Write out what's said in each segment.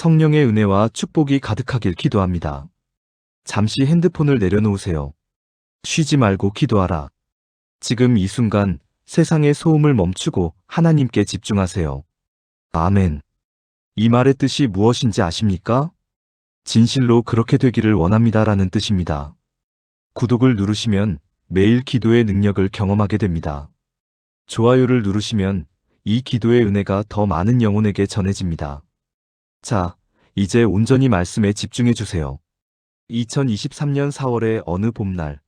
성령의 은혜와 축복이 가득하길 기도합니다. 잠시 핸드폰을 내려놓으세요. 쉬지 말고 기도하라. 지금 이 순간 세상의 소음을 멈추고 하나님께 집중하세요. 아멘. 이 말의 뜻이 무엇인지 아십니까? 진실로 그렇게 되기를 원합니다라는 뜻입니다. 구독을 누르시면 매일 기도의 능력을 경험하게 됩니다. 좋아요를 누르시면 이 기도의 은혜가 더 많은 영혼에게 전해집니다. 자, 이제 온전히 말씀에 집중해 주세요. 2023년 4월의 어느 봄날,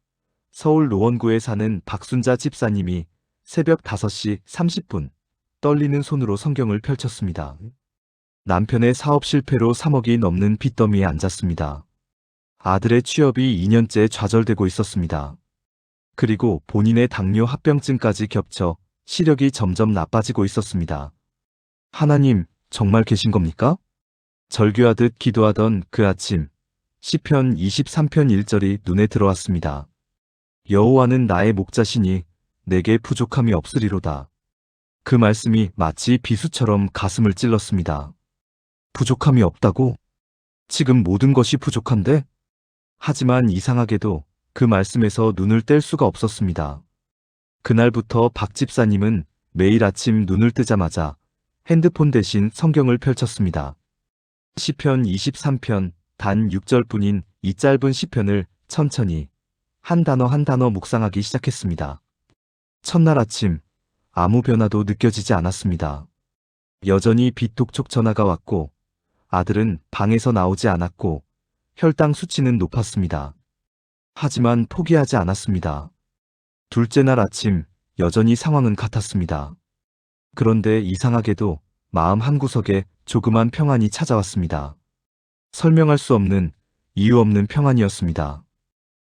서울 노원구에 사는 박순자 집사님이 새벽 5시 30분 떨리는 손으로 성경을 펼쳤습니다. 남편의 사업 실패로 3억이 넘는 빚더미에 앉았습니다. 아들의 취업이 2년째 좌절되고 있었습니다. 그리고 본인의 당뇨 합병증까지 겹쳐 시력이 점점 나빠지고 있었습니다. 하나님, 정말 계신 겁니까? 절규하듯 기도하던 그 아침, 시편 23편 1절이 눈에 들어왔습니다. 여호와는 나의 목자시니 내게 부족함이 없으리로다. 그 말씀이 마치 비수처럼 가슴을 찔렀습니다. 부족함이 없다고? 지금 모든 것이 부족한데? 하지만 이상하게도 그 말씀에서 눈을 뗄 수가 없었습니다. 그날부터 박 집사님은 매일 아침 눈을 뜨자마자 핸드폰 대신 성경을 펼쳤습니다. 시편 23편 단 6절뿐인 이 짧은 시편을 천천히 한 단어 한 단어 묵상하기 시작했습니다. 첫날 아침 아무 변화도 느껴지지 않았습니다. 여전히 빚독촉 전화가 왔고 아들은 방에서 나오지 않았고 혈당 수치는 높았습니다. 하지만 포기하지 않았습니다. 둘째 날 아침 여전히 상황은 같았습니다. 그런데 이상하게도 마음 한구석에 조그만 평안이 찾아왔습니다. 설명할 수 없는 이유 없는 평안이었습니다.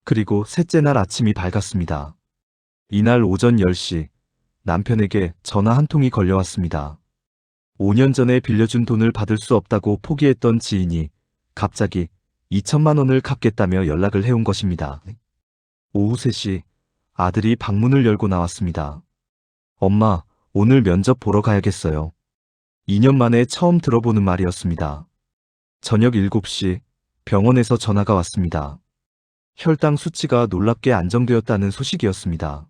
그리고 셋째 날 아침이 밝았습니다. 이날 오전 10시 남편에게 전화 한 통이 걸려왔습니다. 5년 전에 빌려준 돈을 받을 수 없다고 포기했던 지인이 갑자기 2천만 원을 갚겠다며 연락을 해온 것입니다. 오후 3시 아들이 방문을 열고 나왔습니다. 엄마, 오늘 면접 보러 가야겠어요. 2년 만에 처음 들어보는 말이었습니다. 저녁 7시 병원에서 전화가 왔습니다. 혈당 수치가 놀랍게 안정되었다는 소식이었습니다.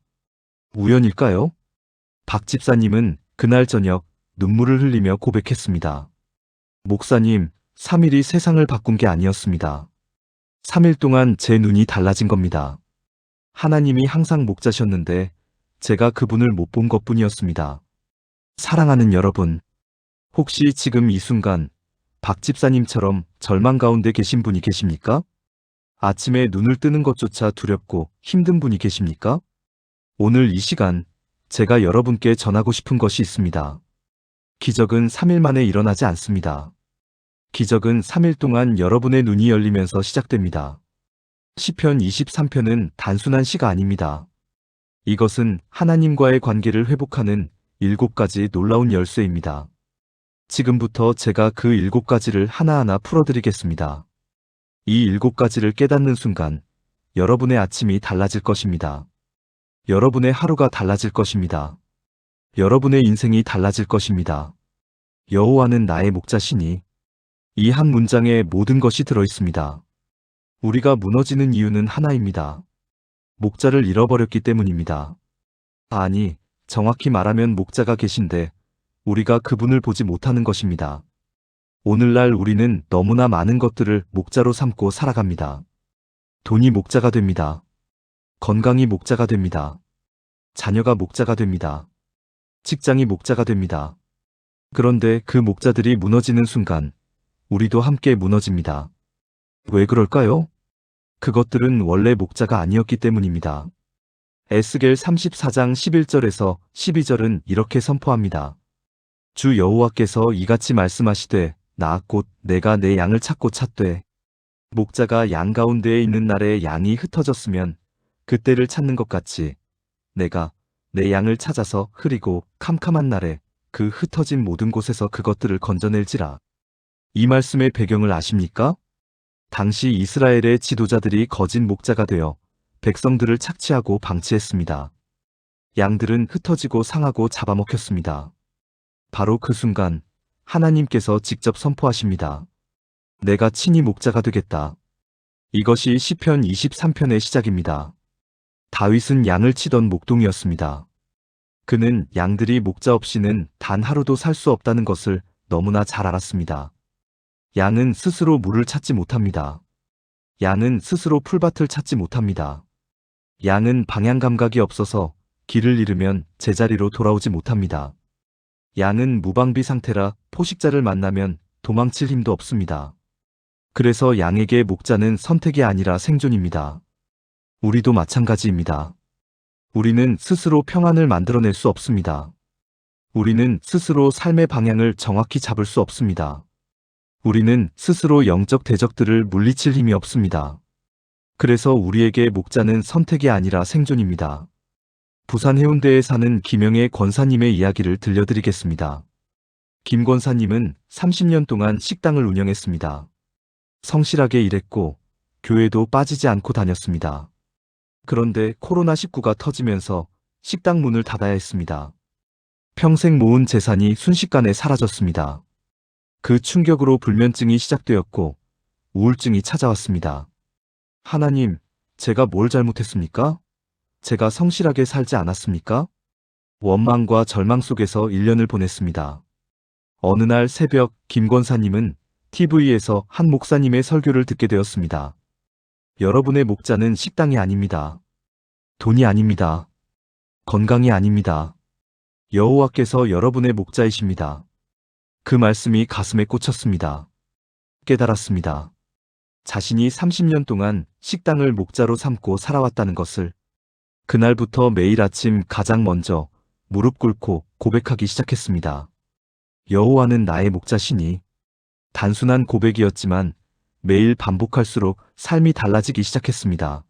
우연일까요? 박 집사님은 그날 저녁 눈물을 흘리며 고백했습니다. 목사님, 3일이 세상을 바꾼 게 아니었습니다. 3일 동안 제 눈이 달라진 겁니다. 하나님이 항상 목자셨는데 제가 그분을 못 본 것뿐이었습니다. 사랑하는 여러분, 혹시 지금 이 순간 박 집사님처럼 절망 가운데 계신 분이 계십니까? 아침에 눈을 뜨는 것조차 두렵고 힘든 분이 계십니까? 오늘 이 시간 제가 여러분께 전하고 싶은 것이 있습니다. 기적은 3일 만에 일어나지 않습니다. 기적은 3일 동안 여러분의 눈이 열리면서 시작됩니다. 시편 23편은 단순한 시가 아닙니다. 이것은 하나님과의 관계를 회복하는 7가지 놀라운 열쇠입니다. 지금부터 제가 그 7가지를 하나하나 풀어드리겠습니다. 이 7가지를 깨닫는 순간 여러분의 아침이 달라질 것입니다. 여러분의 하루가 달라질 것입니다. 여러분의 인생이 달라질 것입니다. 여호와는 나의 목자시니 이 한 문장에 모든 것이 들어있습니다. 우리가 무너지는 이유는 하나입니다. 목자를 잃어버렸기 때문입니다. 아니, 정확히 말하면 목자가 계신데 우리가 그분을 보지 못하는 것입니다. 오늘날 우리는 너무나 많은 것들을 목자로 삼고 살아갑니다. 돈이 목자가 됩니다. 건강이 목자가 됩니다. 자녀가 목자가 됩니다. 직장이 목자가 됩니다. 그런데 그 목자들이 무너지는 순간 우리도 함께 무너집니다. 왜 그럴까요? 그것들은 원래 목자가 아니었기 때문입니다. 에스겔 34장 11절에서 12절은 이렇게 선포합니다. 주 여호와께서 이같이 말씀하시되 나 곧 내가 내 양을 찾고 찾되 목자가 양 가운데에 있는 날에 양이 흩어졌으면 그때를 찾는 것 같이 내가 내 양을 찾아서 흐리고 캄캄한 날에 그 흩어진 모든 곳에서 그것들을 건져낼지라. 이 말씀의 배경을 아십니까? 당시 이스라엘의 지도자들이 거짓 목자가 되어 백성들을 착취하고 방치했습니다. 양들은 흩어지고 상하고 잡아먹혔습니다. 바로 그 순간 하나님께서 직접 선포하십니다. 내가 친히 목자가 되겠다. 이것이 시편 23편의 시작입니다. 다윗은 양을 치던 목동이었습니다. 그는 양들이 목자 없이는 단 하루도 살 수 없다는 것을 너무나 잘 알았습니다. 양은 스스로 물을 찾지 못합니다. 양은 스스로 풀밭을 찾지 못합니다. 양은 방향 감각이 없어서 길을 잃으면 제자리로 돌아오지 못합니다. 양은 무방비 상태라 포식자를 만나면 도망칠 힘도 없습니다. 그래서 양에게 목자는 선택이 아니라 생존입니다. 우리도 마찬가지입니다. 우리는 스스로 평안을 만들어낼 수 없습니다. 우리는 스스로 삶의 방향을 정확히 잡을 수 없습니다. 우리는 스스로 영적 대적들을 물리칠 힘이 없습니다. 그래서 우리에게 목자는 선택이 아니라 생존입니다. 부산 해운대에 사는 김영애 권사님의 이야기를 들려드리겠습니다. 김 권사님은 30년 동안 식당을 운영했습니다. 성실하게 일했고 교회도 빠지지 않고 다녔습니다. 그런데 코로나19가 터지면서 식당 문을 닫아야 했습니다. 평생 모은 재산이 순식간에 사라졌습니다. 그 충격으로 불면증이 시작되었고 우울증이 찾아왔습니다. 하나님, 제가 뭘 잘못했습니까? 제가 성실하게 살지 않았습니까? 원망과 절망 속에서 1년을 보냈습니다. 어느 날 새벽 김 권사님은 TV에서 한 목사님의 설교를 듣게 되었습니다. 여러분의 목자는 식당이 아닙니다. 돈이 아닙니다. 건강이 아닙니다. 여호와께서 여러분의 목자이십니다. 그 말씀이 가슴에 꽂혔습니다. 깨달았습니다. 자신이 30년 동안 식당을 목자로 삼고 살아왔다는 것을. 그날부터 매일 아침 가장 먼저 무릎 꿇고 고백하기 시작했습니다. 여호와는 나의 목자시니. 단순한 고백이었지만 매일 반복할수록 삶이 달라지기 시작했습니다.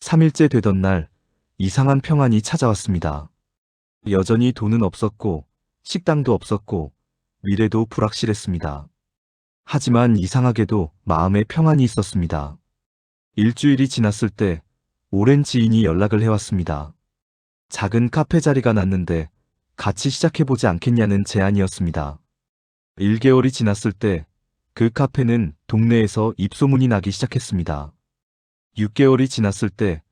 3일째 되던 날 이상한 평안이 찾아왔습니다. 여전히 돈은 없었고 식당도 없었고 미래도 불확실했습니다. 하지만 이상하게도 마음에 평안이 있었습니다. 일주일이 지났을 때 오랜 지인이 연락을 해왔습니다. 작은 카페 자리가 났는데 같이 시작해보지 않겠냐는 제안이었습니다. 1개월이 지났을 때 그 카페는 동네에서 입소문이 나기 시작했습니다. 6개월이 지났을 때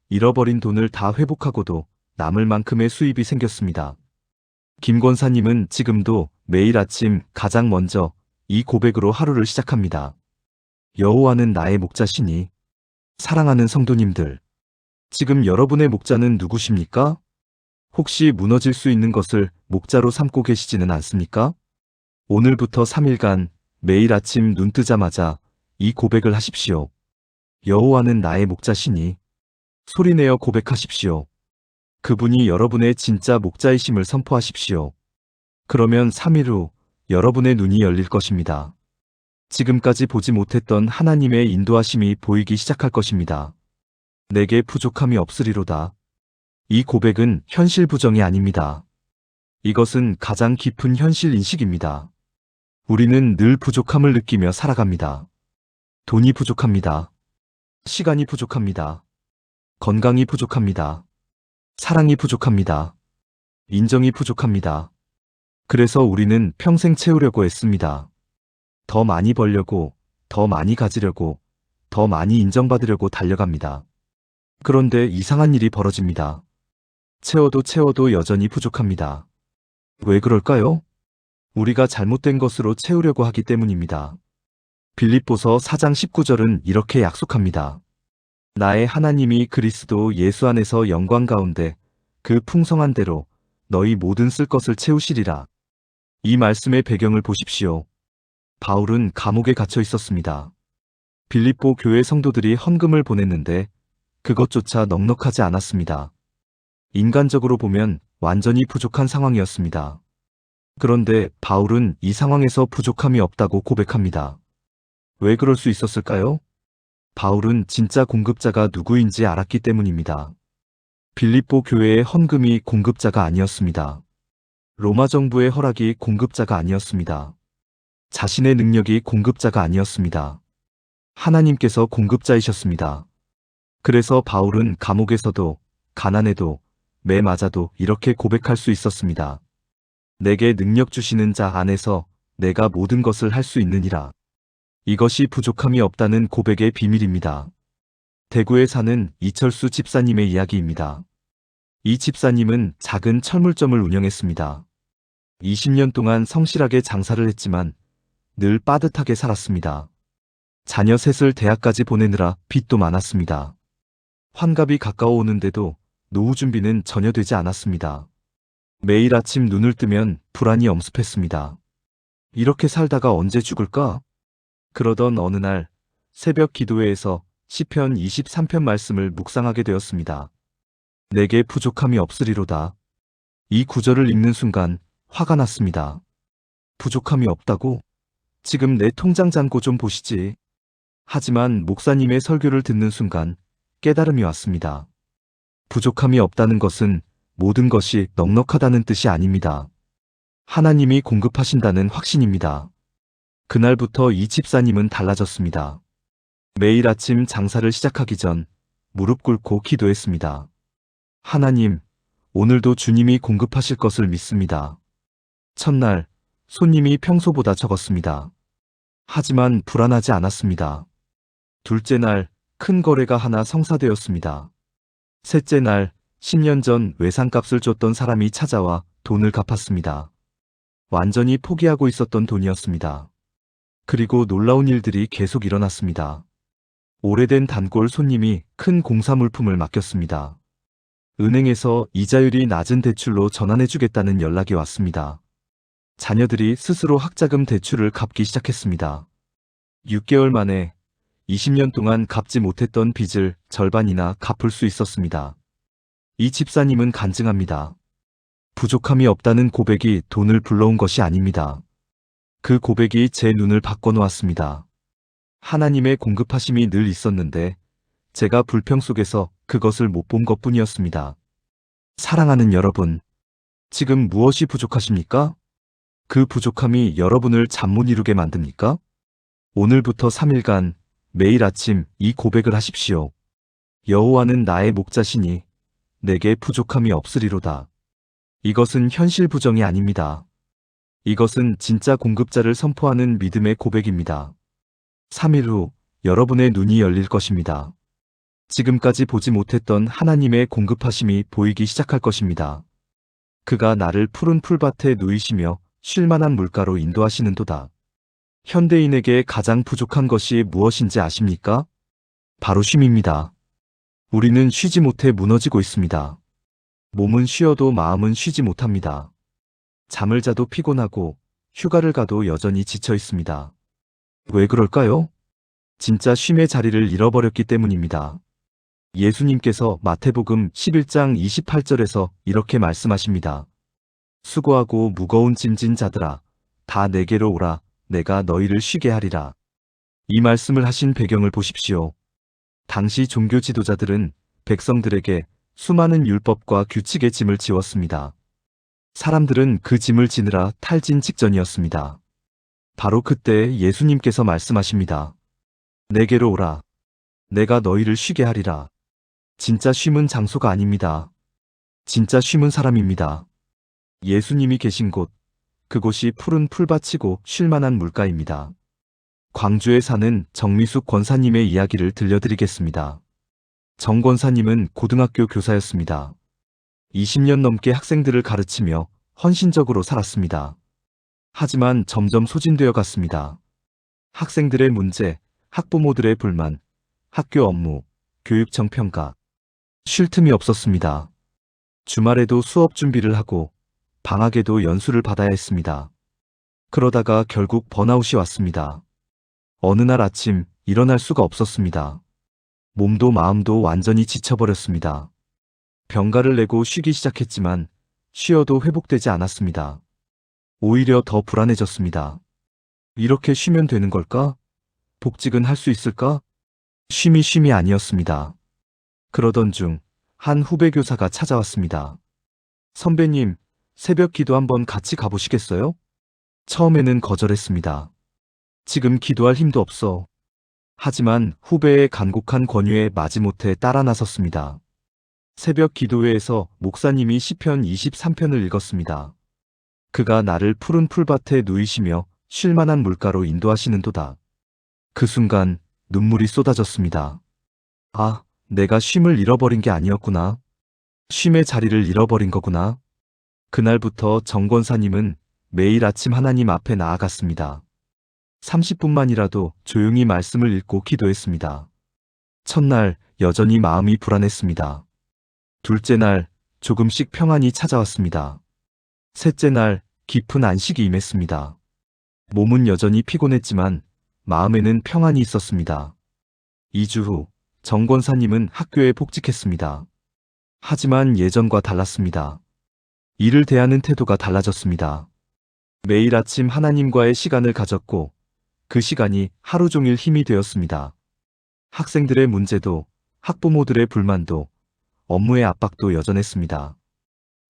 잃어버린 돈을 다 회복하고도 남을 만큼의 수입이 생겼습니다. 김 권사님은 지금도 매일 아침 가장 먼저 이 고백으로 하루를 시작합니다. 여호와는 나의 목자시니. 사랑하는 성도님들, 지금 여러분의 목자는 누구십니까? 혹시 무너질 수 있는 것을 목자로 삼고 계시지는 않습니까? 오늘부터 3일간 매일 아침 눈 뜨자마자 이 고백을 하십시오. 여호와는 나의 목자시니. 소리내어 고백하십시오. 그분이 여러분의 진짜 목자이심을 선포하십시오. 그러면 3일 후 여러분의 눈이 열릴 것입니다. 지금까지 보지 못했던 하나님의 인도하심이 보이기 시작할 것입니다. 내게 부족함이 없으리로다. 이 고백은 현실 부정이 아닙니다. 이것은 가장 깊은 현실 인식입니다. 우리는 늘 부족함을 느끼며 살아갑니다. 돈이 부족합니다. 시간이 부족합니다. 건강이 부족합니다. 사랑이 부족합니다. 인정이 부족합니다. 그래서 우리는 평생 채우려고 애씁니다. 더 많이 벌려고, 더 많이 가지려고, 더 많이 인정받으려고 달려갑니다. 그런데 이상한 일이 벌어집니다. 채워도 여전히 부족합니다. 왜 그럴까요? 우리가 잘못된 것으로 채우려고 하기 때문입니다. 빌립보서 4장 19절은 이렇게 약속합니다. 나의 하나님이 그리스도 예수 안에서 영광 가운데 그 풍성한 대로 너희 모든 쓸 것을 채우시리라. 이 말씀의 배경을 보십시오. 바울은 감옥에 갇혀 있었습니다. 빌립보 교회 성도들이 헌금을 보냈는데 그것조차 넉넉하지 않았습니다. 인간적으로 보면 완전히 부족한 상황이었습니다. 그런데 바울은 이 상황에서 부족함이 없다고 고백합니다. 왜 그럴 수 있었을까요? 바울은 진짜 공급자가 누구인지 알았기 때문입니다. 빌립보 교회의 헌금이 공급자가 아니었습니다. 로마 정부의 허락이 공급자가 아니었습니다. 자신의 능력이 공급자가 아니었습니다. 하나님께서 공급자이셨습니다. 그래서 바울은 감옥에서도 가난해도 매 맞아도 이렇게 고백할 수 있었습니다. 내게 능력 주시는 자 안에서 내가 모든 것을 할 수 있느니라. 이것이 부족함이 없다는 고백의 비밀입니다. 대구에 사는 이철수 집사님의 이야기입니다. 이 집사님은 작은 철물점을 운영했습니다. 20년 동안 성실하게 장사를 했지만 늘 빠듯하게 살았습니다. 자녀 셋을 대학까지 보내느라 빚도 많았습니다. 환갑이 가까워 오는데도 노후 준비는 전혀 되지 않았습니다. 매일 아침 눈을 뜨면 불안이 엄습했습니다. 이렇게 살다가 언제 죽을까? 그러던 어느 날 새벽 기도회에서 시편 23편 말씀을 묵상하게 되었습니다. 내게 부족함이 없으리로다. 이 구절을 읽는 순간 화가 났습니다. 부족함이 없다고? 지금 내 통장 잔고 좀 보시지. 하지만 목사님의 설교를 듣는 순간 깨달음이 왔습니다. 부족함이 없다는 것은 모든 것이 넉넉하다는 뜻이 아닙니다. 하나님이 공급하신다는 확신입니다. 그날부터 이 집사님은 달라졌습니다. 매일 아침 장사를 시작하기 전 무릎 꿇고 기도했습니다. 하나님, 오늘도 주님이 공급하실 것을 믿습니다. 첫날, 손님이 평소보다 적었습니다. 하지만 불안하지 않았습니다. 둘째 날, 큰 거래가 하나 성사되었습니다. 셋째 날, 10년 전 외상값을 줬던 사람이 찾아와 돈을 갚았습니다. 완전히 포기하고 있었던 돈이었습니다. 그리고 놀라운 일들이 계속 일어났습니다. 오래된 단골 손님이 큰 공사 물품을 맡겼습니다. 은행에서 이자율이 낮은 대출로 전환해주겠다는 연락이 왔습니다. 자녀들이 스스로 학자금 대출을 갚기 시작했습니다. 6개월 만에 20년 동안 갚지 못했던 빚을 절반이나 갚을 수 있었습니다. 이 집사님은 간증합니다. 부족함이 없다는 고백이 돈을 불러온 것이 아닙니다. 그 고백이 제 눈을 바꿔놓았습니다. 하나님의 공급하심이 늘 있었는데 제가 불평 속에서 그것을 못 본 것뿐이었습니다. 사랑하는 여러분, 지금 무엇이 부족하십니까? 그 부족함이 여러분을 잠 못 이루게 만듭니까? 오늘부터 3일간 매일 아침 이 고백을 하십시오. 여호와는 나의 목자시니 내게 부족함이 없으리로다. 이것은 현실 부정이 아닙니다. 이것은 진짜 공급자를 선포하는 믿음의 고백입니다. 3일 후 여러분의 눈이 열릴 것입니다. 지금까지 보지 못했던 하나님의 공급하심이 보이기 시작할 것입니다. 그가 나를 푸른 풀밭에 누이시며 쉴만한 물가로 인도하시는도다. 현대인에게 가장 부족한 것이 무엇인지 아십니까? 바로 쉼입니다. 우리는 쉬지 못해 무너지고 있습니다. 몸은 쉬어도 마음은 쉬지 못합니다. 잠을 자도 피곤하고 휴가를 가도 여전히 지쳐 있습니다. 왜 그럴까요? 진짜 쉼의 자리를 잃어버렸기 때문입니다. 예수님께서 마태복음 11장 28절에서 이렇게 말씀하십니다. 수고하고 무거운 짐진 자들아, 다 내게로 오라, 내가 너희를 쉬게 하리라. 이 말씀을 하신 배경을 보십시오. 당시 종교 지도자들은 백성들에게 수많은 율법과 규칙의 짐을 지웠습니다. 사람들은 그 짐을 지느라 탈진 직전이었습니다. 바로 그때 예수님께서 말씀하십니다. 내게로 오라. 내가 너희를 쉬게 하리라. 진짜 쉼은 장소가 아닙니다. 진짜 쉼은 사람입니다. 예수님이 계신 곳, 그곳이 푸른 풀밭이고 쉴만한 물가입니다. 광주에 사는 정미숙 권사님의 이야기를 들려드리겠습니다. 정 권사님은 고등학교 교사였습니다. 20년 넘게 학생들을 가르치며 헌신적으로 살았습니다. 하지만 점점 소진되어 갔습니다. 학생들의 문제, 학부모들의 불만, 학교 업무, 교육청 평가. 쉴 틈이 없었습니다. 주말에도 수업 준비를 하고 방학에도 연수를 받아야 했습니다. 그러다가 결국 번아웃이 왔습니다. 어느 날 아침 일어날 수가 없었습니다. 몸도 마음도 완전히 지쳐버렸습니다. 병가를 내고 쉬기 시작했지만 쉬어도 회복되지 않았습니다. 오히려 더 불안해졌습니다. 이렇게 쉬면 되는 걸까? 복직은 할 수 있을까? 쉼이 아니었습니다. 그러던 중 한 후배 교사가 찾아왔습니다. 선배님, 새벽 기도 한번 같이 가보시겠어요? 처음에는 거절했습니다. 지금 기도할 힘도 없어. 하지만 후배의 간곡한 권유에 마지못해 따라 나섰습니다. 새벽 기도회에서 목사님이 시편 23편을 읽었습니다. 그가 나를 푸른 풀밭에 누이시며 쉴만한 물가로 인도하시는도다. 그 순간 눈물이 쏟아졌습니다. 아, 내가 쉼을 잃어버린 게 아니었구나. 쉼의 자리를 잃어버린 거구나. 그날부터 정 권사님은 매일 아침 하나님 앞에 나아갔습니다. 30분만이라도 조용히 말씀을 읽고 기도했습니다. 첫날 여전히 마음이 불안했습니다. 둘째 날 조금씩 평안이 찾아왔습니다. 셋째 날 깊은 안식이 임했습니다. 몸은 여전히 피곤했지만 마음에는 평안이 있었습니다. 2주 후 정 권사님은 학교에 복직했습니다. 하지만 예전과 달랐습니다. 일을 대하는 태도가 달라졌습니다. 매일 아침 하나님과의 시간을 가졌고 그 시간이 하루 종일 힘이 되었습니다. 학생들의 문제도 학부모들의 불만도 업무의 압박도 여전했습니다.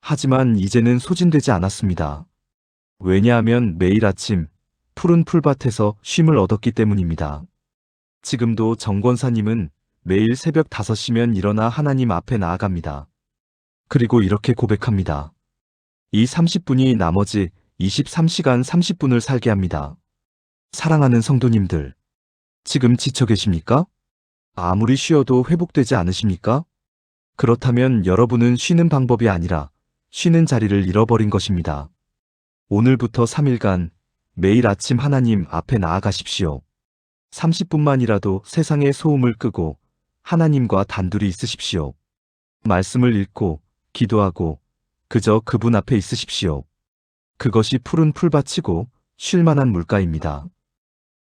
하지만 이제는 소진되지 않았습니다. 왜냐하면 매일 아침 푸른 풀밭에서 쉼을 얻었기 때문입니다. 지금도 정 권사님은 매일 새벽 5시면 일어나 하나님 앞에 나아갑니다. 그리고 이렇게 고백합니다. 이 30분이 나머지 23시간 30분을 살게 합니다. 사랑하는 성도님들, 지금 지쳐 계십니까? 아무리 쉬어도 회복되지 않으십니까? 그렇다면 여러분은 쉬는 방법이 아니라 쉬는 자리를 잃어버린 것입니다. 오늘부터 3일간 매일 아침 하나님 앞에 나아가십시오. 30분만이라도 세상의 소음을 끄고 하나님과 단둘이 있으십시오. 말씀을 읽고 기도하고 그저 그분 앞에 있으십시오. 그것이 푸른 풀밭이고 쉴 만한 물가입니다.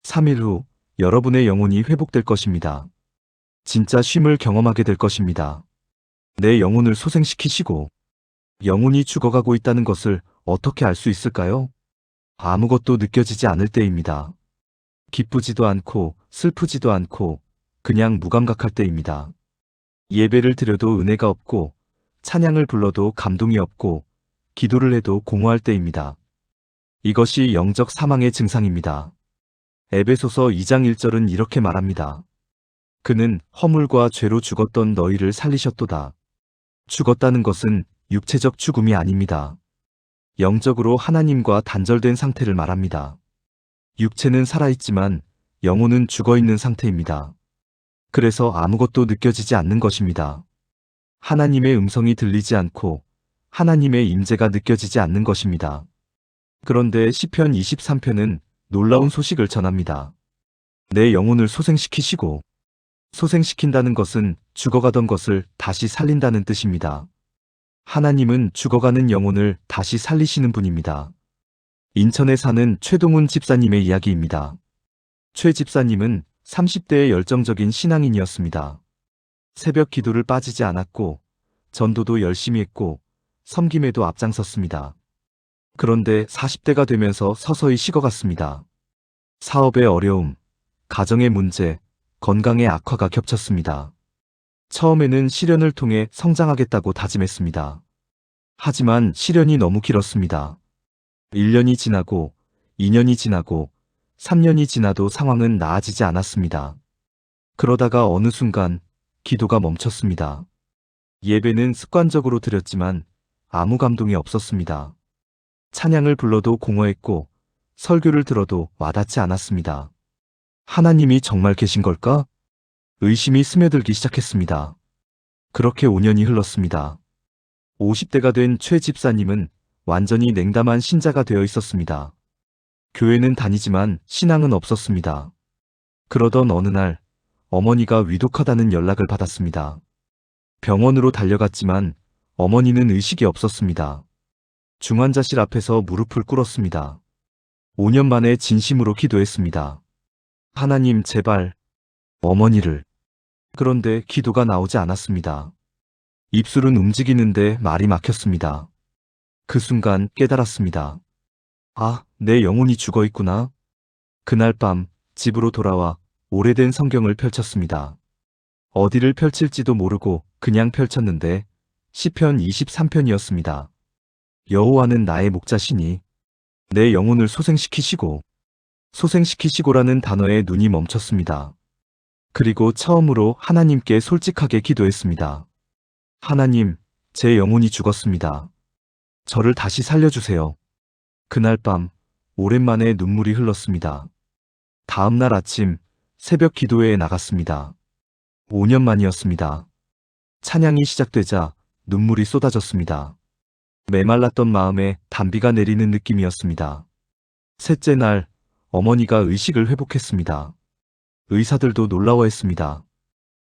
3일 후 여러분의 영혼이 회복될 것입니다. 진짜 쉼을 경험하게 될 것입니다. 내 영혼을 소생시키시고 영혼이 죽어가고 있다는 것을 어떻게 알 수 있을까요? 아무것도 느껴지지 않을 때입니다. 기쁘지도 않고 슬프지도 않고 그냥 무감각할 때입니다. 예배를 드려도 은혜가 없고 찬양을 불러도 감동이 없고 기도를 해도 공허할 때입니다. 이것이 영적 사망의 증상입니다. 에베소서 2장 1절은 이렇게 말합니다. 그는 허물과 죄로 죽었던 너희를 살리셨도다. 죽었다는 것은 육체적 죽음이 아닙니다. 영적으로 하나님과 단절된 상태를 말합니다. 육체는 살아있지만 영혼은 죽어있는 상태입니다. 그래서 아무것도 느껴지지 않는 것입니다. 하나님의 음성이 들리지 않고 하나님의 임재가 느껴지지 않는 것입니다. 그런데 시편 23편은 놀라운 소식을 전합니다. 내 영혼을 소생시키시고, 소생시킨다는 것은 죽어가던 것을 다시 살린다는 뜻입니다. 하나님은 죽어가는 영혼을 다시 살리시는 분입니다. 인천에 사는 최동훈 집사님의 이야기입니다. 최 집사님은 30대의 열정적인 신앙인이었습니다. 새벽 기도를 빠지지 않았고 전도도 열심히 했고 섬김에도 앞장섰습니다. 그런데 40대가 되면서 서서히 식어갔습니다. 사업의 어려움, 가정의 문제, 건강의 악화가 겹쳤습니다. 처음에는 시련을 통해 성장하겠다고 다짐했습니다. 하지만 시련이 너무 길었습니다. 1년이 지나고 2년이 지나고 3년이 지나도 상황은 나아지지 않았습니다. 그러다가 어느 순간 기도가 멈췄습니다. 예배는 습관적으로 드렸지만 아무 감동이 없었습니다. 찬양을 불러도 공허했고 설교를 들어도 와닿지 않았습니다. 하나님이 정말 계신 걸까? 의심이 스며들기 시작했습니다. 그렇게 5년이 흘렀습니다. 50대가 된 최 집사님은 완전히 냉담한 신자가 되어 있었습니다. 교회는 다니지만 신앙은 없었습니다. 그러던 어느 날 어머니가 위독하다는 연락을 받았습니다. 병원으로 달려갔지만 어머니는 의식이 없었습니다. 중환자실 앞에서 무릎을 꿇었습니다. 5년 만에 진심으로 기도했습니다. 하나님 제발 어머니를. 그런데 기도가 나오지 않았습니다. 입술은 움직이는데 말이 막혔습니다. 그 순간 깨달았습니다. 아, 내 영혼이 죽어 있구나. 그날 밤 집으로 돌아와 오래된 성경을 펼쳤습니다. 어디를 펼칠지도 모르고 그냥 펼쳤는데 시편 23편이었습니다. 여호와는 나의 목자시니 내 영혼을 소생시키시고, 소생시키시고라는 단어에 눈이 멈췄습니다. 그리고 처음으로 하나님께 솔직하게 기도했습니다. 하나님, 제 영혼이 죽었습니다. 저를 다시 살려주세요. 그날 밤 오랜만에 눈물이 흘렀습니다. 다음 날 아침 새벽 기도회에 나갔습니다. 5년 만이었습니다. 찬양이 시작되자 눈물이 쏟아졌습니다. 메말랐던 마음에 단비가 내리는 느낌이었습니다. 셋째 날, 어머니가 의식을 회복했습니다. 의사들도 놀라워했습니다.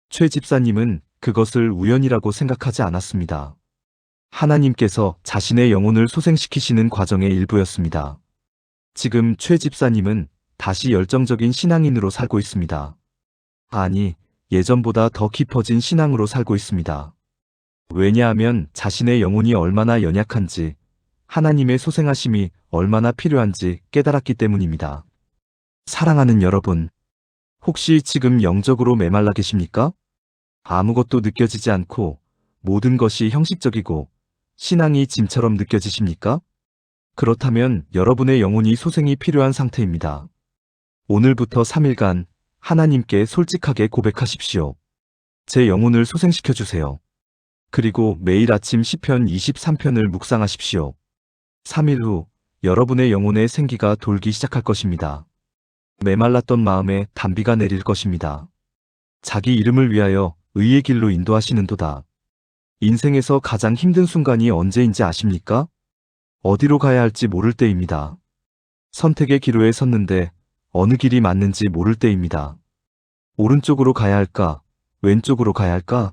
최 집사님은 그것을 우연이라고 생각하지 않았습니다. 하나님께서 자신의 영혼을 소생시키시는 과정의 일부였습니다. 지금 최 집사님은 다시 열정적인 신앙인으로 살고 있습니다. 아니, 예전보다 더 깊어진 신앙으로 살고 있습니다. 왜냐하면 자신의 영혼이 얼마나 연약한지, 하나님의 소생하심이 얼마나 필요한지 깨달았기 때문입니다. 사랑하는 여러분, 혹시 지금 영적으로 메말라 계십니까? 아무것도 느껴지지 않고 모든 것이 형식적이고 신앙이 짐처럼 느껴지십니까? 그렇다면 여러분의 영혼이 소생이 필요한 상태입니다. 오늘부터 3일간 하나님께 솔직하게 고백하십시오. 제 영혼을 소생시켜 주세요. 그리고 매일 아침 시편 23편을 묵상하십시오. 3일 후 여러분의 영혼의 생기가 돌기 시작할 것입니다. 메말랐던 마음에 단비가 내릴 것입니다. 자기 이름을 위하여 의의 길로 인도하시는도다. 인생에서 가장 힘든 순간이 언제인지 아십니까? 어디로 가야 할지 모를 때입니다. 선택의 기로에 섰는데 어느 길이 맞는지 모를 때입니다. 오른쪽으로 가야 할까? 왼쪽으로 가야 할까?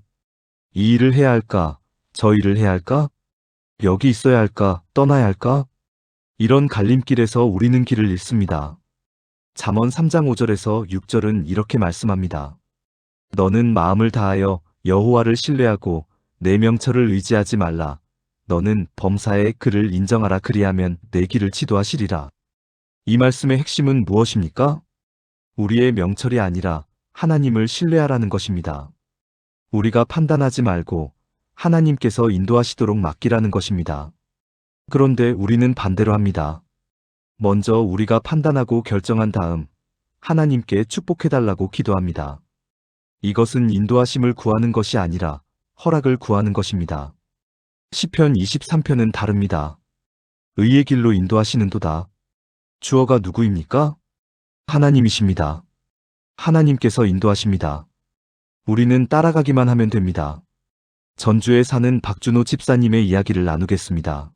이 일을 해야 할까? 저 일을 해야 할까? 여기 있어야 할까? 떠나야 할까? 이런 갈림길에서 우리는 길을 잃습니다. 잠언 3장 5절에서 6절은 이렇게 말씀합니다. 너는 마음을 다하여 여호와를 신뢰하고 내 명철을 의지하지 말라. 너는 범사에 그를 인정하라. 그리하면 내 길을 지도하시리라. 이 말씀의 핵심은 무엇입니까? 우리의 명철이 아니라 하나님을 신뢰하라는 것입니다. 우리가 판단하지 말고 하나님께서 인도하시도록 맡기라는 것입니다. 그런데 우리는 반대로 합니다. 먼저 우리가 판단하고 결정한 다음 하나님께 축복해달라고 기도합니다. 이것은 인도하심을 구하는 것이 아니라 허락을 구하는 것입니다. 시편 23편은 다릅니다. 의의 길로 인도하시는도다. 주어가 누구입니까? 하나님이십니다. 하나님께서 인도하십니다. 우리는 따라가기만 하면 됩니다. 전주에 사는 박준호 집사님의 이야기를 나누겠습니다.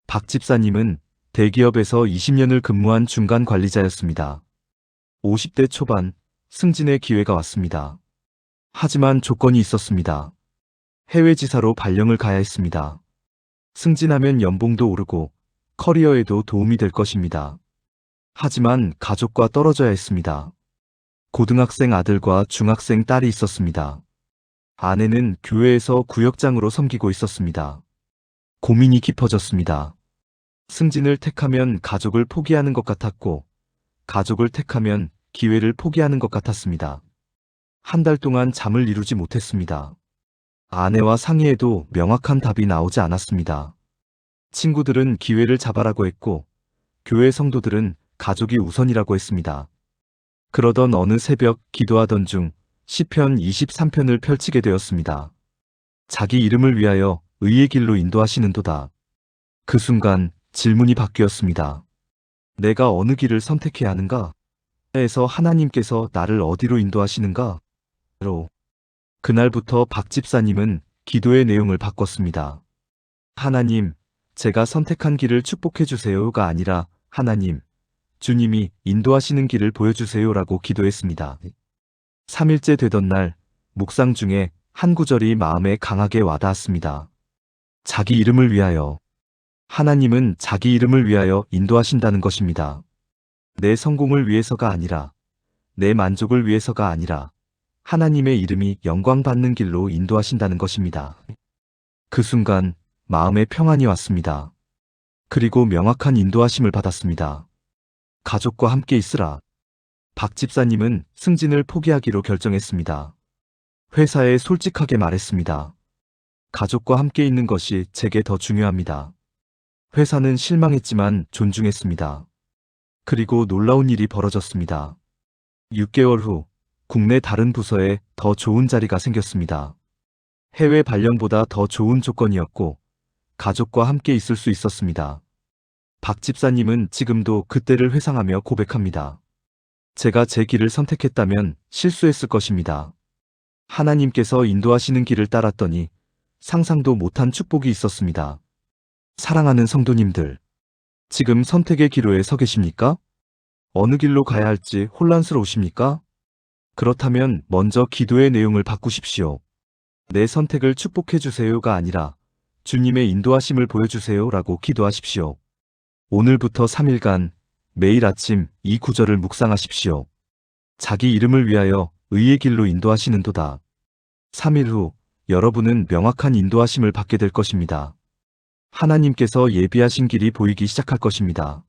박 집사님은 대기업에서 20년을 근무한 중간 관리자였습니다. 50대 초반 승진의 기회가 왔습니다. 하지만 조건이 있었습니다. 해외 지사로 발령을 가야 했습니다. 승진하면 연봉도 오르고 커리어에도 도움이 될 것입니다. 하지만 가족과 떨어져야 했습니다. 고등학생 아들과 중학생 딸이 있었습니다. 아내는 교회에서 구역장으로 섬기고 있었습니다. 고민이 깊어졌습니다. 승진을 택하면 가족을 포기하는 것 같았고, 가족을 택하면 기회를 포기하는 것 같았습니다. 한 달 동안 잠을 이루지 못했습니다. 아내와 상의해도 명확한 답이 나오지 않았습니다. 친구들은 기회를 잡아라고 했고, 교회 성도들은 가족이 우선이라고 했습니다. 그러던 어느 새벽 기도하던 중 시편 23편을 펼치게 되었습니다. 자기 이름을 위하여 의의 길로 인도하시는도다. 그 순간 질문이 바뀌었습니다. 내가 어느 길을 선택해야 하는가? 에서 하나님께서 나를 어디로 인도하시는가? 로. 그날부터 박 집사님은 기도의 내용을 바꿨습니다. 하나님, 제가 선택한 길을 축복해 주세요가 아니라 하나님, 주님이 인도하시는 길을 보여주세요라고 기도했습니다. 3일째 되던 날, 묵상 중에 한 구절이 마음에 강하게 와닿았습니다. 자기 이름을 위하여. 하나님은 자기 이름을 위하여 인도하신다는 것입니다. 내 성공을 위해서가 아니라, 내 만족을 위해서가 아니라, 하나님의 이름이 영광받는 길로 인도하신다는 것입니다. 그 순간 마음에 평안이 왔습니다. 그리고 명확한 인도하심을 받았습니다. 가족과 함께 있으라. 박 집사님은 승진을 포기하기로 결정했습니다. 회사에 솔직하게 말했습니다. 가족과 함께 있는 것이 제게 더 중요합니다. 회사는 실망했지만 존중했습니다. 그리고 놀라운 일이 벌어졌습니다. 6개월 후 국내 다른 부서에 더 좋은 자리가 생겼습니다. 해외 발령보다 더 좋은 조건이었고 가족과 함께 있을 수 있었습니다. 박 집사님은 지금도 그때를 회상하며 고백합니다. 제가 제 길을 선택했다면 실수했을 것입니다. 하나님께서 인도하시는 길을 따랐더니 상상도 못한 축복이 있었습니다. 사랑하는 성도님들, 지금 선택의 기로에 서 계십니까? 어느 길로 가야 할지 혼란스러우십니까? 그렇다면 먼저 기도의 내용을 바꾸십시오. 내 선택을 축복해 주세요가 아니라 주님의 인도하심을 보여주세요 라고 기도하십시오. 오늘부터 3일간 매일 아침 이 구절을 묵상하십시오. 자기 이름을 위하여 의의 길로 인도하시는도다. 3일 후 여러분은 명확한 인도하심을 받게 될 것입니다. 하나님께서 예비하신 길이 보이기 시작할 것입니다.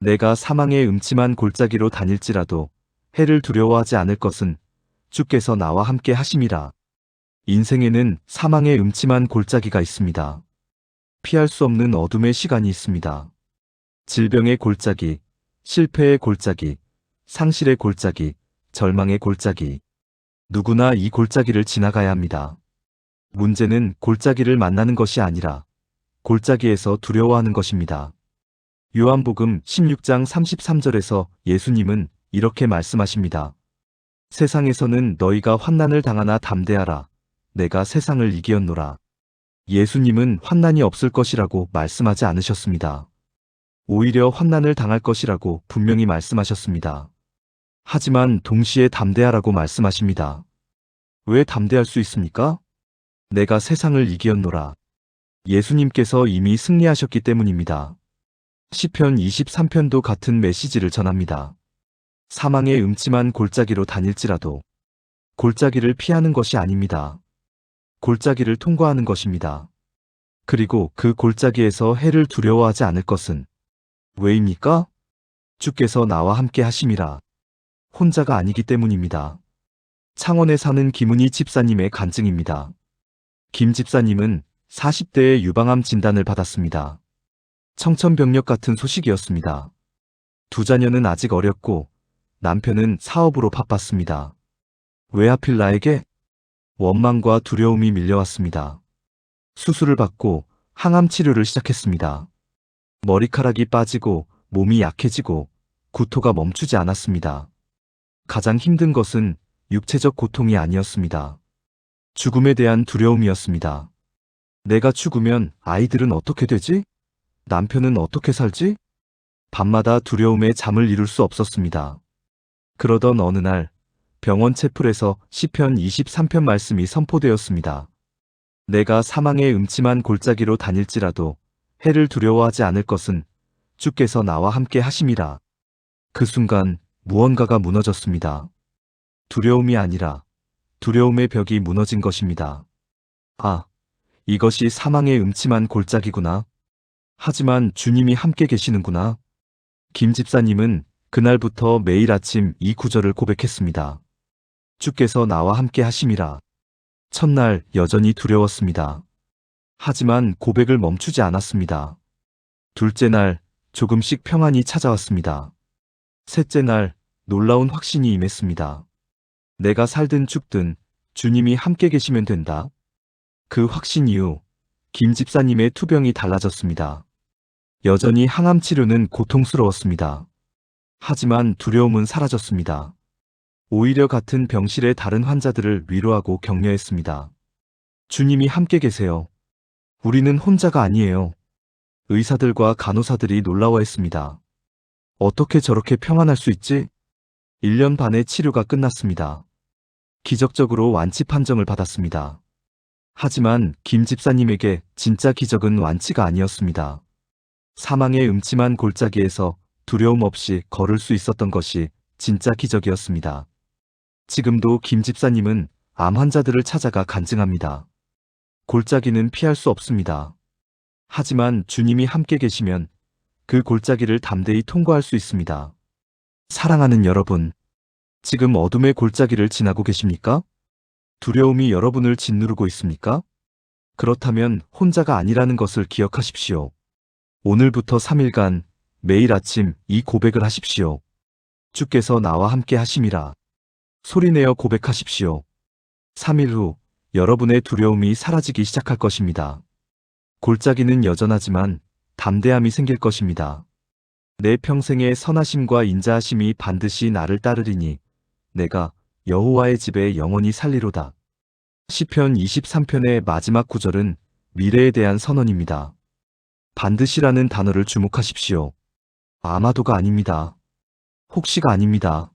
내가 사망의 음침한 골짜기로 다닐지라도 해를 두려워하지 않을 것은 주께서 나와 함께 하심이라. 인생에는 사망의 음침한 골짜기가 있습니다. 피할 수 없는 어둠의 시간이 있습니다. 질병의 골짜기, 실패의 골짜기, 상실의 골짜기, 절망의 골짜기. 누구나 이 골짜기를 지나가야 합니다. 문제는 골짜기를 만나는 것이 아니라 골짜기에서 두려워하는 것입니다. 요한복음 16장 33절에서 예수님은 이렇게 말씀하십니다. 세상에서는 너희가 환난을 당하나 담대하라. 내가 세상을 이기었노라. 예수님은 환난이 없을 것이라고 말씀하지 않으셨습니다. 오히려 환난을 당할 것이라고 분명히 말씀하셨습니다. 하지만 동시에 담대하라고 말씀하십니다. 왜 담대할 수 있습니까? 내가 세상을 이기었노라. 예수님께서 이미 승리하셨기 때문입니다. 시편 23편도 같은 메시지를 전합니다. 사망의 음침한 골짜기로 다닐지라도 골짜기를 피하는 것이 아닙니다. 골짜기를 통과하는 것입니다. 그리고 그 골짜기에서 해를 두려워하지 않을 것은 왜입니까? 주께서 나와 함께 하심이라. 혼자가 아니기 때문입니다. 창원에 사는 김은희 집사님의 간증입니다. 김 집사님은 40대에 유방암 진단을 받았습니다. 청천벽력 같은 소식이었습니다. 두 자녀는 아직 어렸고 남편은 사업으로 바빴습니다. 왜 하필 나에게? 원망과 두려움이 밀려왔습니다. 수술을 받고 항암 치료를 시작했습니다. 머리카락이 빠지고 몸이 약해지고 구토가 멈추지 않았습니다. 가장 힘든 것은 육체적 고통이 아니었습니다. 죽음에 대한 두려움이었습니다. 내가 죽으면 아이들은 어떻게 되지? 남편은 어떻게 살지? 밤마다 두려움에 잠을 이룰 수 없었습니다. 그러던 어느 날 병원 채플에서 시편 23편 말씀이 선포되었습니다. 내가 사망의 음침한 골짜기로 다닐지라도 해를 두려워하지 않을 것은 주께서 나와 함께 하심이라. 그 순간 무언가가 무너졌습니다. 두려움이 아니라 두려움의 벽이 무너진 것입니다. 아, 이것이 사망의 음침한 골짜기구나. 하지만 주님이 함께 계시는구나. 김 집사님은 그날부터 매일 아침 이 구절을 고백했습니다. 주께서 나와 함께 하심이라. 첫날 여전히 두려웠습니다. 하지만 고백을 멈추지 않았습니다. 둘째 날 조금씩 평안이 찾아왔습니다. 셋째 날 놀라운 확신이 임했습니다. 내가 살든 죽든 주님이 함께 계시면 된다. 그 확신 이후 김 집사님의 투병이 달라졌습니다. 여전히 항암 치료는 고통스러웠습니다. 하지만 두려움은 사라졌습니다. 오히려 같은 병실의 다른 환자들을 위로하고 격려했습니다. 주님이 함께 계세요. 우리는 혼자가 아니에요. 의사들과 간호사들이 놀라워했습니다. 어떻게 저렇게 평안할 수 있지? 1년 반의 치료가 끝났습니다. 기적적으로 완치 판정을 받았습니다. 하지만 김 집사님에게 진짜 기적은 완치가 아니었습니다. 사망의 음침한 골짜기에서 두려움 없이 걸을 수 있었던 것이 진짜 기적이었습니다. 지금도 김 집사님은 암 환자들을 찾아가 간증합니다. 골짜기는 피할 수 없습니다. 하지만 주님이 함께 계시면 그 골짜기를 담대히 통과할 수 있습니다. 사랑하는 여러분, 지금 어둠의 골짜기를 지나고 계십니까? 두려움이 여러분을 짓누르고 있습니까? 그렇다면 혼자가 아니라는 것을 기억하십시오. 오늘부터 3일간 매일 아침 이 고백을 하십시오. 주께서 나와 함께 하심이라. 소리내어 고백하십시오. 3일 후 여러분의 두려움이 사라지기 시작할 것입니다. 골짜기는 여전하지만 담대함이 생길 것입니다. 내 평생의 선하심과 인자하심이 반드시 나를 따르리니 내가 여호와의 집에 영원히 살리로다. 시편 23편의 마지막 구절은 미래에 대한 선언입니다. 반드시라는 단어를 주목하십시오. 아마도가 아닙니다. 혹시가 아닙니다.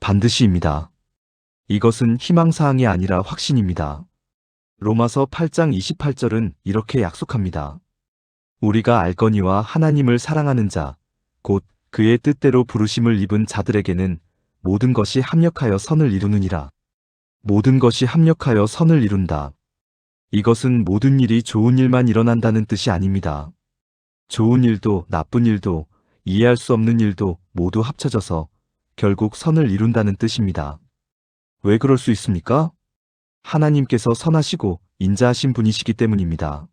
반드시입니다. 이것은 희망사항이 아니라 확신입니다. 로마서 8장 28절은 이렇게 약속합니다. 우리가 알거니와 하나님을 사랑하는 자, 곧 그의 뜻대로 부르심을 입은 자들에게는 모든 것이 합력하여 선을 이루느니라. 모든 것이 합력하여 선을 이룬다. 이것은 모든 일이 좋은 일만 일어난다는 뜻이 아닙니다. 좋은 일도 나쁜 일도 이해할 수 없는 일도 모두 합쳐져서 결국 선을 이룬다는 뜻입니다. 왜 그럴 수 있습니까? 하나님께서 선하시고 인자하신 분이시기 때문입니다.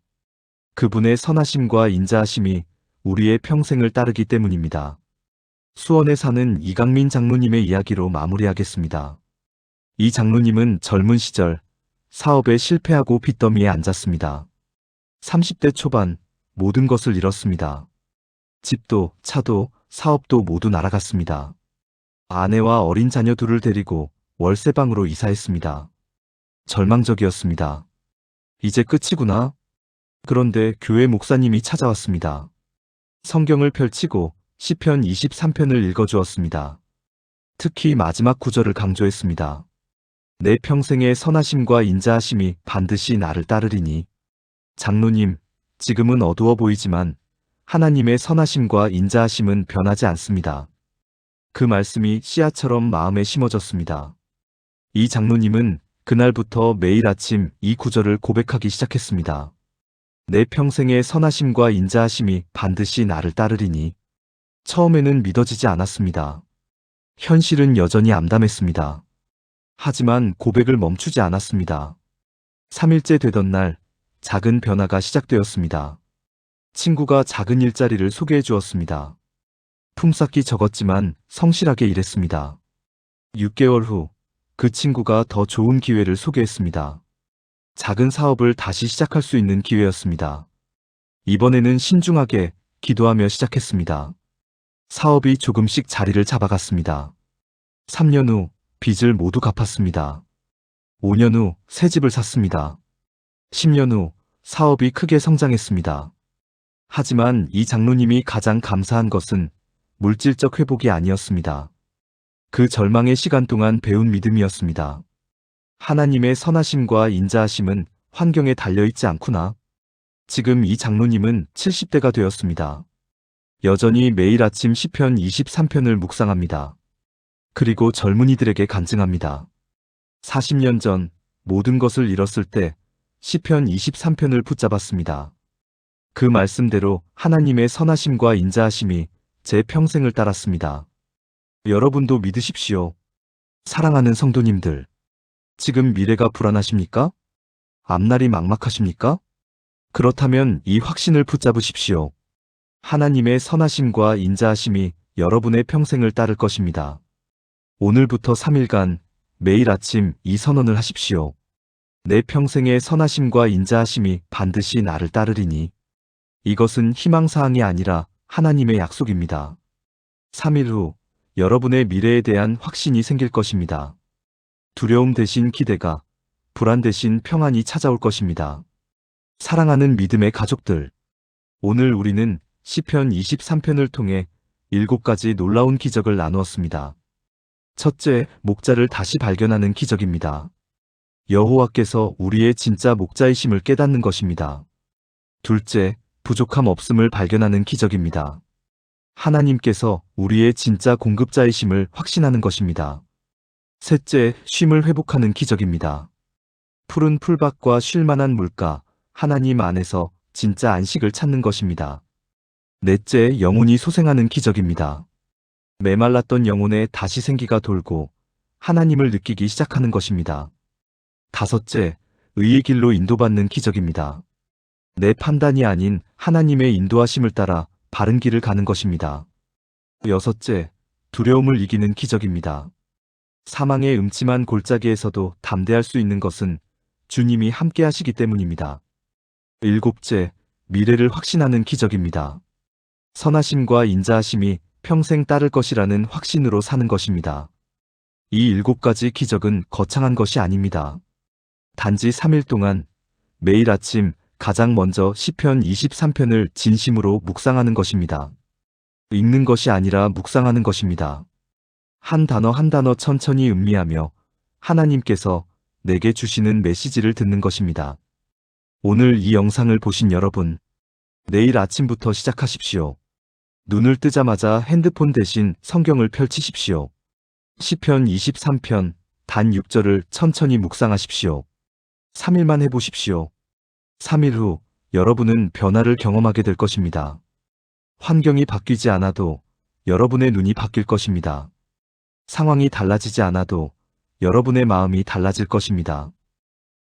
그분의 선하심과 인자하심이 우리의 평생을 따르기 때문입니다. 수원에 사는 이강민 장로님의 이야기로 마무리하겠습니다. 이 장로님은 젊은 시절 사업에 실패하고 빚더미에 앉았습니다. 30대 초반 모든 것을 잃었습니다. 집도 차도 사업도 모두 날아갔습니다. 아내와 어린 자녀 둘을 데리고 월세방으로 이사했습니다. 절망적이었습니다. 이제 끝이구나. 그런데 교회 목사님이 찾아왔습니다. 성경을 펼치고 시편 23편을 읽어주었습니다. 특히 마지막 구절을 강조했습니다. 내 평생의 선하심과 인자하심이 반드시 나를 따르리니. 장로님, 지금은 어두워 보이지만 하나님의 선하심과 인자하심은 변하지 않습니다. 그 말씀이 씨앗처럼 마음에 심어졌습니다. 이 장로님은 그날부터 매일 아침 이 구절을 고백하기 시작했습니다. 내 평생의 선하심과 인자하심이 반드시 나를 따르리니. 처음에는 믿어지지 않았습니다. 현실은 여전히 암담했습니다. 하지만 고백을 멈추지 않았습니다. 3일째 되던 날 작은 변화가 시작되었습니다. 친구가 작은 일자리를 소개해 주었습니다. 품삯이 적었지만 성실하게 일했습니다. 6개월 후 그 친구가 더 좋은 기회를 소개했습니다. 작은 사업을 다시 시작할 수 있는 기회였습니다. 이번에는 신중하게 기도하며 시작했습니다. 사업이 조금씩 자리를 잡아갔습니다. 3년 후 빚을 모두 갚았습니다. 5년 후 새 집을 샀습니다. 10년 후 사업이 크게 성장했습니다. 하지만 이 장로님이 가장 감사한 것은 물질적 회복이 아니었습니다. 그 절망의 시간 동안 배운 믿음이었습니다. 하나님의 선하심과 인자하심은 환경에 달려있지 않구나. 지금 이 장로님은 70대가 되었습니다. 여전히 매일 아침 시편 23편을 묵상합니다. 그리고 젊은이들에게 간증합니다. 40년 전 모든 것을 잃었을 때 시편 23편을 붙잡았습니다. 그 말씀대로 하나님의 선하심과 인자하심이 제 평생을 따랐습니다. 여러분도 믿으십시오. 사랑하는 성도님들, 지금 미래가 불안하십니까? 앞날이 막막하십니까? 그렇다면 이 확신을 붙잡으십시오. 하나님의 선하심과 인자하심이 여러분의 평생을 따를 것입니다. 오늘부터 3일간 매일 아침 이 선언을 하십시오. 내 평생의 선하심과 인자하심이 반드시 나를 따르리니. 이것은 희망사항이 아니라 하나님의 약속입니다. 3일 후 여러분의 미래에 대한 확신이 생길 것입니다. 두려움 대신 기대가, 불안 대신 평안이 찾아올 것입니다. 사랑하는 믿음의 가족들, 오늘 우리는 시편 23편을 통해 7가지 놀라운 기적을 나누었습니다. 첫째, 목자를 다시 발견하는 기적입니다. 여호와께서 우리의 진짜 목자이심을 깨닫는 것입니다. 둘째, 부족함 없음을 발견하는 기적입니다. 하나님께서 우리의 진짜 공급자이심을 확신하는 것입니다. 셋째, 쉼을 회복하는 기적입니다. 푸른 풀밭과 쉴만한 물가, 하나님 안에서 진짜 안식을 찾는 것입니다. 넷째, 영혼이 소생하는 기적입니다. 메말랐던 영혼에 다시 생기가 돌고 하나님을 느끼기 시작하는 것입니다. 다섯째, 의의 길로 인도받는 기적입니다. 내 판단이 아닌 하나님의 인도하심을 따라 바른 길을 가는 것입니다. 여섯째, 두려움을 이기는 기적입니다. 사망의 음침한 골짜기에서도 담대할 수 있는 것은 주님이 함께 하시기 때문입니다. 일곱째, 미래를 확신하는 기적입니다. 선하심과 인자하심이 평생 따를 것이라는 확신으로 사는 것입니다. 이 7가지 기적은 거창한 것이 아닙니다. 단지 3일 동안 매일 아침 가장 먼저 시편 23편을 진심으로 묵상하는 것입니다. 읽는 것이 아니라 묵상하는 것입니다. 한 단어 한 단어 천천히 음미하며 하나님께서 내게 주시는 메시지를 듣는 것입니다. 오늘 이 영상을 보신 여러분, 내일 아침부터 시작하십시오. 눈을 뜨자마자 핸드폰 대신 성경을 펼치십시오. 시편 23편 단 6절을 천천히 묵상하십시오. 3일만 해보십시오. 3일 후 여러분은 변화를 경험하게 될 것입니다. 환경이 바뀌지 않아도 여러분의 눈이 바뀔 것입니다. 상황이 달라지지 않아도 여러분의 마음이 달라질 것입니다.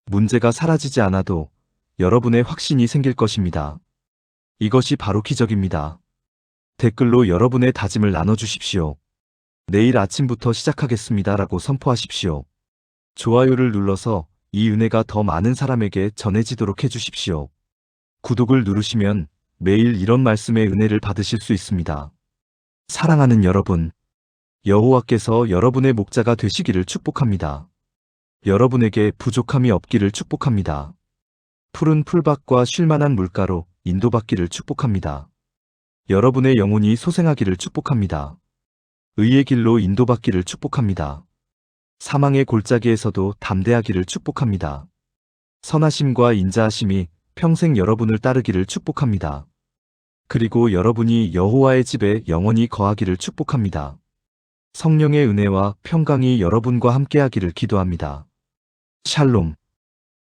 문제가 사라지지 않아도 여러분의 확신이 생길 것입니다. 이것이 바로 기적입니다. 댓글로 여러분의 다짐을 나눠주십시오. 내일 아침부터 시작하겠습니다 라고 선포하십시오. 좋아요를 눌러서 이 은혜가 더 많은 사람에게 전해지도록 해주십시오. 구독을 누르시면 매일 이런 말씀의 은혜를 받으실 수 있습니다. 사랑하는 여러분, 여호와께서 여러분의 목자가 되시기를 축복합니다. 여러분에게 부족함이 없기를 축복합니다. 푸른 풀밭과 쉴만한 물가로 인도받기를 축복합니다. 여러분의 영혼이 소생하기를 축복합니다. 의의 길로 인도받기를 축복합니다. 사망의 골짜기에서도 담대하기를 축복합니다. 선하심과 인자하심이 평생 여러분을 따르기를 축복합니다. 그리고 여러분이 여호와의 집에 영원히 거하기를 축복합니다. 성령의 은혜와 평강이 여러분과 함께하기를 기도합니다. 샬롬.